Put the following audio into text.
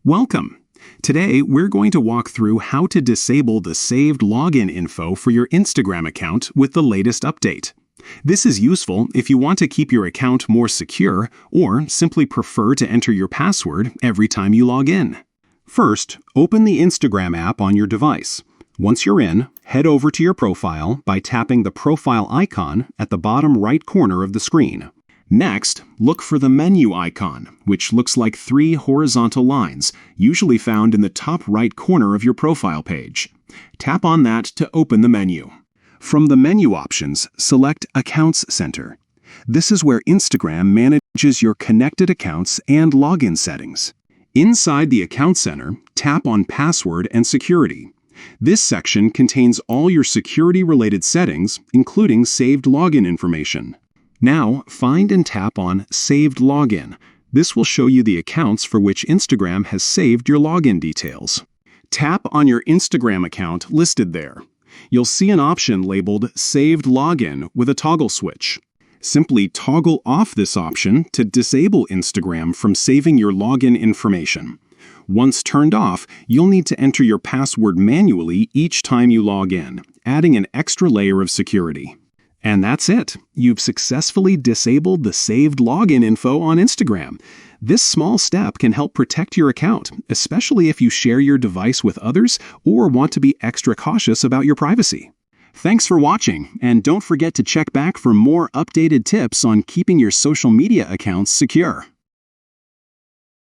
Welcome! Today, we're going to walk through how to disable the saved login info for your Instagram account with the latest update. This is useful if you want to keep your account more secure or simply prefer to enter your password every time you log in. First, open the Instagram app on your device. Once you're in, head over to your profile by tapping the profile icon at the bottom right corner of the screen. Next, look for the menu icon, which looks like three horizontal lines, usually found in the top right corner of your profile page. Tap on that to open the menu. From the menu options, select Accounts Center. This is where Instagram manages your connected accounts and login settings. Inside the Account Center, tap on Password and Security. This section contains all your security-related settings, including saved login information. Now, find and tap on Saved Login. This will show you the accounts for which Instagram has saved your login details. Tap on your Instagram account listed there. You'll see an option labeled Saved Login with a toggle switch. Simply toggle off this option to disable Instagram from saving your login information. Once turned off, you'll need to enter your password manually each time you log in, adding an extra layer of security. And that's it. You've successfully disabled the saved login info on Instagram. This small step can help protect your account, especially if you share your device with others or want to be extra cautious about your privacy. Thanks for watching, and don't forget to check back for more updated tips on keeping your social media accounts secure.